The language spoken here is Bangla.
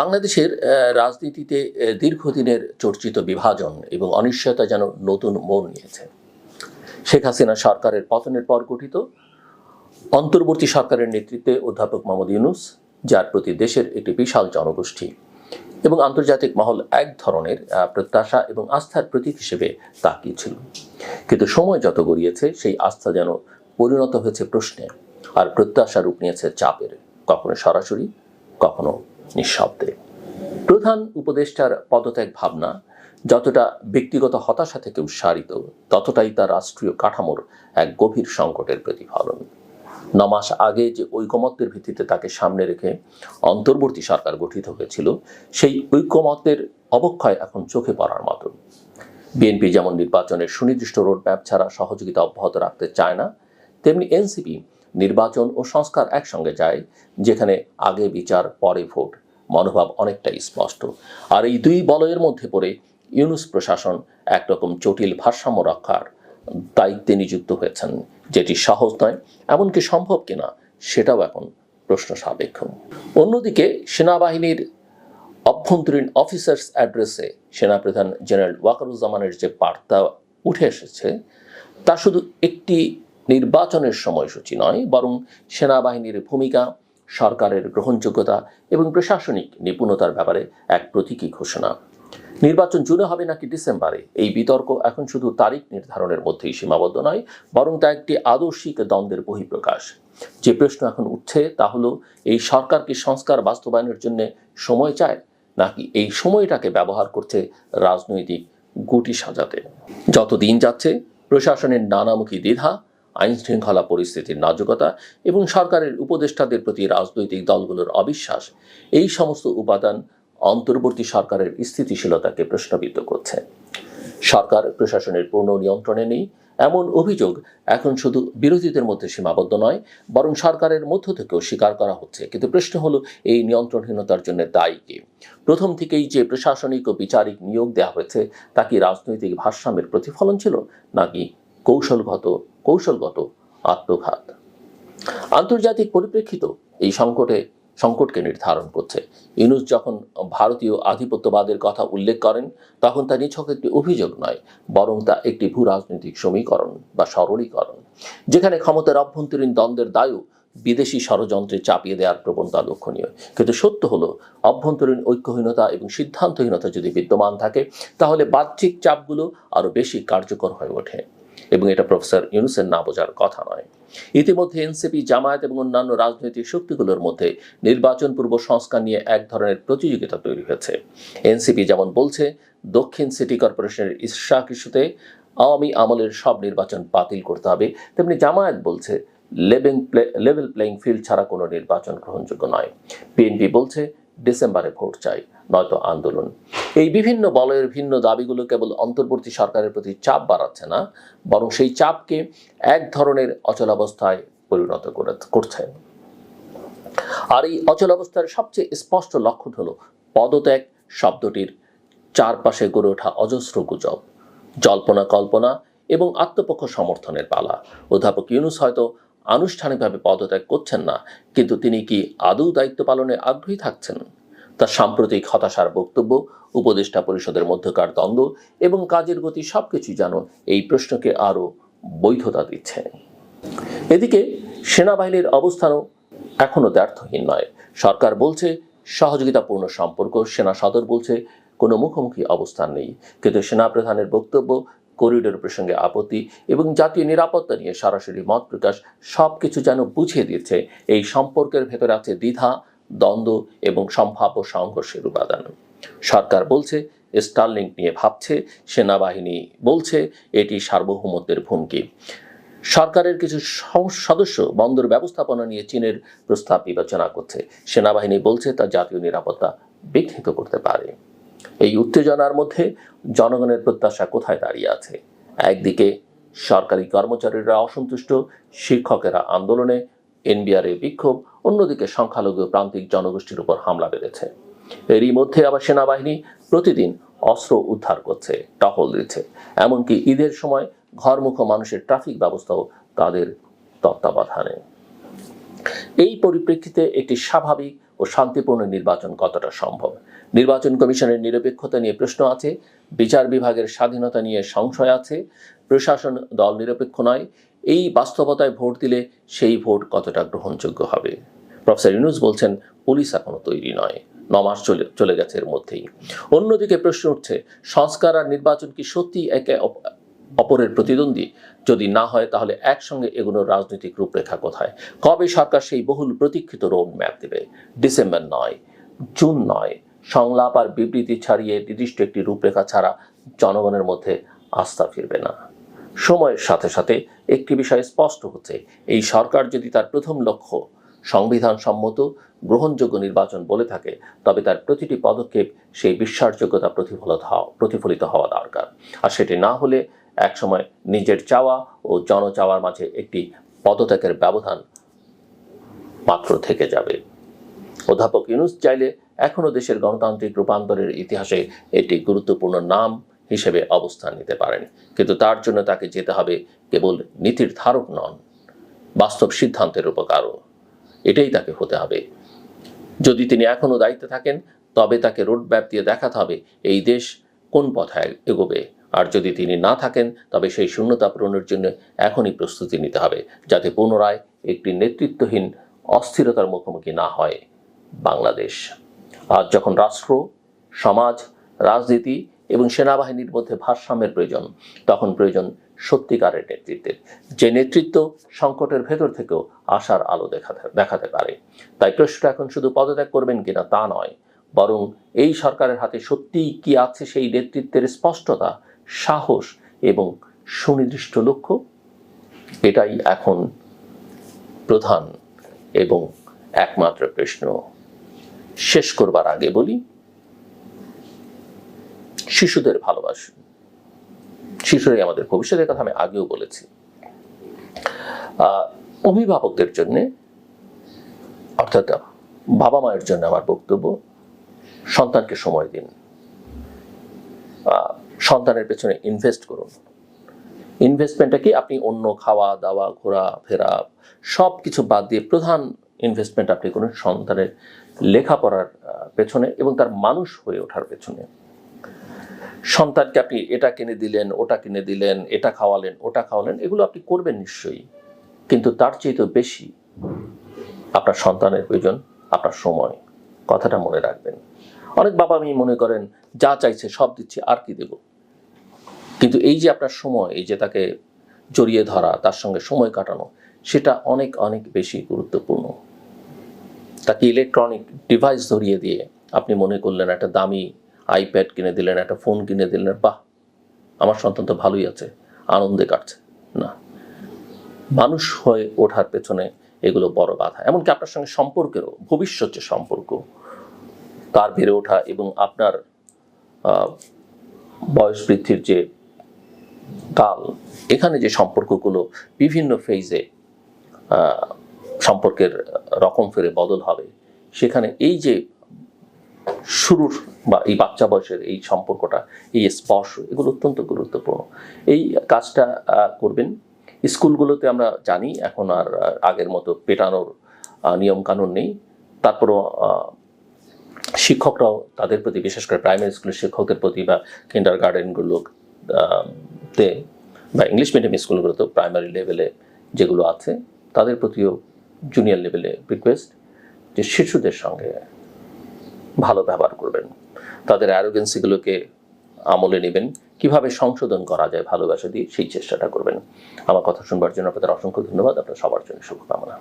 বাংলাদেশের রাজনীতিতে দীর্ঘদিনের চর্চিত বিভাজন এবং অনিশ্চয়তা যেন নতুন মোড় নিয়েছে। শেখ হাসিনা সরকারের পতনের পর গঠিত অন্তর্বর্তী সরকারের নেতৃত্বে অধ্যাপক মোহাম্মদ ইউনূস, যার প্রতি দেশের একটি বিশাল জনগোষ্ঠী এবং আন্তর্জাতিক মহল এক ধরনের প্রত্যাশা এবং আস্থার প্রতীক হিসেবে তাকিয়েছিল। কিন্তু সময় যত গড়িয়েছে সেই আস্থা যেন পরিণত হয়েছে প্রশ্নে, আর প্রত্যাশা রূপ নিয়েছে চাপের, কখনো সরাসরি, কখনো নিঃশব্দে। প্রধান উপদেষ্টার পদত্যাগ ভাবনা যতটা ব্যক্তিগত হতাশা থেকে উৎসারিত, ততটাই তার রাষ্ট্রীয় কাঠামোর এক গভীর সংকটের প্রতিফলন। ৯ মাস আগে যে ঐকমত্যের ভিত্তিতে তাকে সামনে রেখে অন্তর্বর্তী সরকার গঠিত হয়েছিল, সেই ঐকমত্যের অবক্ষয় এখন চোখে পড়ার মতো। বিএনপি যেমন নির্বাচনের সুনির্দিষ্ট রোডম্যাপ ছাড়া সহযোগিতা অব্যাহত রাখতে চায় না, তেমনি এনসিপি নির্বাচন ও সংস্কার একসঙ্গে যায়, যেখানে আগে বিচার পরে ভোট মনোভাব অনেকটাই স্পষ্ট। আর এই দুই বলয়ের মধ্যে পড়ে ইউনূস প্রশাসন একরকম জটিল ভারসাম্য রক্ষার দায়িত্বে নিযুক্ত হয়েছেন, যেটি সহজ নয়, এমনকি সম্ভব কিনা সেটাও এখন প্রশ্ন সাপেক্ষ। অন্যদিকে সেনাবাহিনীর অভ্যন্তরীণ অফিসার্স অ্যাড্রেসে সেনাপ্রধান জেনারেল ওয়াকারুজ্জামানের যে বার্তা উঠে এসেছে, তা শুধু একটি নির্বাচনের সময়সূচি নয়, বরং সেনাবাহিনীর ভূমিকা, সরকারের গ্রহণযোগ্যতা এবং প্রশাসনিক নিপুণতার ব্যাপারে এক প্রতীকী ঘোষণা। নির্বাচন জুনে হবে নাকি ডিসেম্বরে, এই বিতর্ক এখন শুধু তারিখ নির্ধারণের মধ্যেই সীমাবদ্ধ নয়, বরং তা একটি আদর্শিক দ্বন্দ্বের বহিঃপ্রকাশ। যে প্রশ্ন এখন উঠছে তা হলো, এই সরকার কি সংস্কার বাস্তবায়নের জন্য সময় চায়, নাকি এই সময়টাকে ব্যবহার করছে রাজনৈতিক গুটি সাজাতে? যত দিন যাচ্ছে, প্রশাসনের নানামুখী দ্বিধা, আইন শৃঙ্খলা পরিস্থিতির নাজুকতা এবং সরকারের উপদেষ্টাদের প্রতি রাজনৈতিক দলগুলোর অবিশ্বাস, এই সমস্ত উপাদান অন্তর্বর্তী সরকারের স্থিতিশীলতাকে প্রশ্নবিদ্ধ করছে। সরকার প্রশাসনের পূর্ণ নিয়ন্ত্রণে নেই, এমন অভিযোগ এখন শুধু বিরোধীদের মধ্যে সীমাবদ্ধ নয়, বরং সরকারের মধ্য থেকেও স্বীকার করা হচ্ছে। কিন্তু প্রশ্ন হলো, এই নিয়ন্ত্রণহীনতার জন্য দায়ী কে? প্রথম থেকেই যে প্রশাসনিক ও বিচারিক নিয়োগ দেওয়া হয়েছে, তা কি রাজনৈতিক ভারসাম্যের প্রতিফলন ছিল, নাকি কৌশলগত আত্মঘাত? আন্তর্জাতিক পরিপ্রেক্ষিত এই সংকটকে নির্ধারণ করছে। ইউনূস যখন ভারতীয় আধিপত্যবাদের কথা উল্লেখ করেন, তখন তা নিছক একটি অভিযোগ নয়, বরং তা একটি ভূ রাজনৈতিক সমীকরণ বা সরলীকরণ, যেখানে ক্ষমতার অভ্যন্তরীণ দ্বন্দ্বের দায়ও বিদেশি ষড়যন্ত্রে চাপিয়ে দেওয়ার প্রবণতা লক্ষণীয়। কিন্তু সত্য হলো, অভ্যন্তরীণ ঐক্যহীনতা এবং সিদ্ধান্তহীনতা যদি বিদ্যমান থাকে, তাহলে বাহ্যিক চাপগুলো আরও বেশি কার্যকর হয়ে ওঠে, এবং এটা প্রফেসর ইউনূসের না বোঝার কথা নয়। ইতিমধ্যে এনসিপি, জামায়াত এবং অন্যান্য রাজনৈতিক শক্তিগুলোর মধ্যে নির্বাচন পূর্ব সংস্কার নিয়ে এক ধরনের প্রতিযোগিতা তৈরি হয়েছে। এনসিপি যেমন বলছে, দক্ষিণ সিটি কর্পোরেশনের ইশরাক ইস্যুতে আওয়ামী আমলের সব নির্বাচন বাতিল করতে হবে, তেমনি জামায়াত বলছে লেভেল প্লেইং ফিল্ড ছাড়া কোনো নির্বাচন গ্রহণযোগ্য নয়। বিএনপি বলছে ডিসেম্বরে ভোট চাই, নয়তো আন্দোলন। এই বিভিন্ন বলয়ের ভিন্ন দাবিগুলো কেবল অন্তর্বর্তী সরকারের প্রতি চাপ বাড়াচ্ছে না, বরং সেই চাপকে এক ধরনের অচলাবস্থায় পরিণত করছে। আর এই অচলাবস্থার সবচেয়ে স্পষ্ট লক্ষণ হলো পদত্যাগ শব্দটির চারপাশে গড়ে ওঠা অজস্র গুজব, জল্পনা কল্পনা এবং আত্মপক্ষ সমর্থনের পালা। অধ্যাপক ইউনূস হয়তো আনুষ্ঠানিকভাবে পদত্যাগ করছেন না, কিন্তু তিনি কি আদৌ দায়িত্ব পালনে আগ্রহী থাকছেন? তার সাম্প্রতিক হতাশার বক্তব্য, উপদেষ্টা পরিষদের মধ্যকার দ্বন্দ্ব এবং কাজের গতি সবকিছু যেন এই প্রশ্নকে আরও বৈধতা দিচ্ছে। এদিকে সেনাবাহিনীর অবস্থানও এখনও দ্ব্যর্থহীন নয়। সরকার বলছে সহযোগিতাপূর্ণ সম্পর্ক, সেনা সদর বলছে কোনো মুখোমুখি অবস্থান নেই। কিন্তু সেনাপ্রধানের বক্তব্য, করিডোর প্রসঙ্গে আপত্তি এবং জাতীয় নিরাপত্তা নিয়ে সরাসরি মত প্রকাশ সবকিছু যেন বুঝিয়ে দিচ্ছে এই সম্পর্কের ভেতরে আছে দ্বিধা, দ্বন্দ্ব এবং সম্ভাব্য সংঘর্ষের উপাদান। সরকার বলছে স্টারলিংক নিয়ে ভাবছে, সেনাবাহিনী বলছে এটি সার্বভৌমত্বের হুমকি। সরকারের কিছু সদস্য বন্দর ব্যবস্থাপনা নিয়ে চীনের প্রস্তাব বিবেচনা করছে। সেনাবাহিনী বলছে তা জাতীয় নিরাপত্তা বিঘ্নিত করতে পারে। এই উত্তেজনার মধ্যে জনগণের প্রত্যাশা কোথায় দাঁড়িয়ে আছে? একদিকে সরকারি কর্মচারীরা অসন্তুষ্ট, শিক্ষকেরা আন্দোলনে, এনবিআরের বিক্ষোভ, অন্যদিকে সংখ্যালঘু প্রান্তিক জনগোষ্ঠীর উপর হামলা বেড়েছে। এরই মধ্যে আবার সেনাবাহিনী প্রতিদিন অস্ত্র উদ্ধার করছে, টহল দিচ্ছে, এমনকি ঈদের সময় ঘরমুখো মানুষের ট্রাফিক ব্যবস্থাও তাদের তত্ত্বাবধানে। এই পরিপ্রেক্ষিতে একটি স্বাভাবিক ও ও শান্তিপূর্ণ নির্বাচন কতটা সম্ভব। নির্বাচন কমিশনের নিরপেক্ষতা নিয়ে প্রশ্ন আছে, বিচার বিভাগের স্বাধীনতা নিয়ে সংশয় আছে, প্রশাসন দল নিরপেক্ষ নয়। এই বাস্তবতায় ভোট দিলে সেই ভোট কতটা গ্রহণযোগ্য হবে। প্রফেসর ইউনূস বলছেন পুলিশ এখনো তৈরি নয়, 9 মাস চলে গেছে এর মধ্যেই। অন্যদিকে প্রশ্ন উঠছে, সংস্কার আর নির্বাচন কি সত্যি একে অপরের প্রতিদ্বন্দ্বী? যদি না হয় তাহলে একসঙ্গে এগুলোর রাজনৈতিক রূপরেখা কোথায়? কবে সরকার সেই বহুল প্রতীক্ষিত রোড ম্যাপ দেবে? ডিসেম্বর নয়, জুন নয়। সংলাপ আর বিবৃতি ছাড়িয়ে নির্দিষ্ট একটি রূপরেখা ছাড়া জনগণের মধ্যে আস্থা ফিরবে না। সময়ের সাথে সাথে একটি বিষয় স্পষ্ট হচ্ছে, এই সরকার যদি তার প্রথম লক্ষ্য সংবিধান সম্মত গ্রহণযোগ্য নির্বাচন বলে থাকে, তবে তার প্রতিটি পদক্ষেপ সেই বিশ্বাসযোগ্যতা প্রতিফলিত হওয়া দরকার। আর সেটি না হলে একসময় নিজের চাওয়া ও জনচাওয়ার মাঝে একটি পদত্যাগের ব্যবধান মাত্র থেকে যাবে। অধ্যাপক ইউনূস চাইলে এখনও দেশের গণতান্ত্রিক রূপান্তরের ইতিহাসে একটি গুরুত্বপূর্ণ নাম হিসেবে অবস্থান নিতে পারেন, কিন্তু তার জন্য তাকে যেতে হবে কেবল নীতির ধারক নন, বাস্তব সিদ্ধান্তের রূপকারও। এটাই তাকে হতে হবে। যদি তিনি এখনো দায়িত্বে থাকেন, তবে তাকে রোডম্যাপ দিয়ে দেখাতে হবে এই দেশ কোন পথে এগোবে। আর যদি তিনি না থাকেন, তবে সেই শূন্যতা পূরণের জন্য এখনই প্রস্তুতি নিতে হবে, যাতে পুনরায় একটি নেতৃত্বহীন অস্থিরতার মুখোমুখি না হয় বাংলাদেশ। আজ যখন রাষ্ট্র, সমাজ, রাজনীতি এবং সেনাবাহিনীর মধ্যে ভারসাম্যের প্রয়োজন, তখন প্রয়োজন সত্যিকারের নেতৃত্বের, যে নেতৃত্ব সংকটের ভেতর থেকেও আশার আলো দেখাতে পারে। তাই প্রশ্নটা এখন শুধু পদত্যাগ করবেন কিনা তা নয়, বরং এই সরকারের হাতে সত্যিই কি আছে সেই নেতৃত্বের স্পষ্টতা, সাহস এবং সুনির্দিষ্ট লক্ষ্য। এটাই এখন প্রধান এবং একমাত্র প্রশ্ন। শেষ করবার আগে বলি, শিশুদের ভালোবাসুন। শিশুরাই আমাদের ভবিষ্যতের কথা আমি আগেও বলেছি। অভিভাবকদের জন্য, অর্থাৎ বাবা মায়ের জন্য আমার বক্তব্য, সন্তানকে সময় দিন, সন্তানের পেছনে ইনভেস্ট করুন। ইনভেস্টমেন্টটা কি? আপনি অন্য খাওয়া দাওয়া, ঘোরা ফেরা সব কিছু বাদ দিয়ে প্রধান ইনভেস্টমেন্ট আপনি করুন সন্তানের লেখাপড়ার পেছনে এবং তার মানুষ হয়ে ওঠার পেছনে। সন্তানকে আপনি এটা কিনে দিলেন, ওটা কিনে দিলেন, এটা খাওয়ালেন, ওটা খাওয়ালেন, এগুলো আপনি করবেন নিশ্চয়ই, কিন্তু তার চেয়ে বেশি আপনার সন্তানের প্রয়োজন আপনার সময়। কথাটা মনে রাখবেন। অনেক বাবা আমি মনে করেন যা চাইছে সব দিচ্ছি, আর কি দেব। কিন্তু এই যে আপনার সময়, এই যে তাকে জড়িয়ে ধরা, তার সঙ্গে সময় কাটানো, সেটা অনেক অনেক বেশি গুরুত্বপূর্ণ। তাকে ইলেকট্রনিক ডিভাইস ধরিয়ে দিয়ে আপনি মনে করলেন একটা দামি আইপ্যাড কিনে দিলেন, একটা ফোন কিনে দিলেন, বাহ আমার সন্তান তো ভালোই আছে, আনন্দে কাটছে। না, মানুষ হয়ে ওঠার পেছনে এগুলো বড় বাধা। এমনকি আপনার সঙ্গে সম্পর্কেরও, ভবিষ্যৎ যে সম্পর্ক, তার বেড়ে ওঠা এবং আপনার বয়স বৃদ্ধির যে কাল, এখানে যে সম্পর্কগুলো বিভিন্ন ফেজে সম্পর্কের রকম ফেরে বদল হবে, সেখানে এই যে শুরুর বা এই বাচ্চা বয়সের এই সম্পর্কটা, এই স্পর্শ, এগুলো অত্যন্ত গুরুত্বপূর্ণ। এই কাজটা করবেন। স্কুলগুলোতে আমরা জানি এখন আর আগের মতো পেটানোর নিয়মকানুন নেই, তারপরও শিক্ষকরাও তাদের প্রতি, বিশেষ করে প্রাইমারি স্কুলের শিক্ষকদের প্রতি বা কিন্ডার গার্ডেনগুলোতে বা ইংলিশ মিডিয়াম স্কুলগুলোতে প্রাইমারি লেভেলে যেগুলো আছে তাদের প্রতিও জুনিয়র লেভেলে রিকোয়েস্ট যে শিশুদের সঙ্গে ভালো ব্যবহার করবেন, তাদের অ্যারোগেন্সিগুলোকে আমলে নেবেন, কিভাবে সংশোধন করা যায় ভালোবাসা দিয়ে সেই চেষ্টাটা করবেন। আমার কথা শুনবার জন্য আপনাদের অসংখ্য ধন্যবাদ। আপনার সবার জন্য শুভকামনা।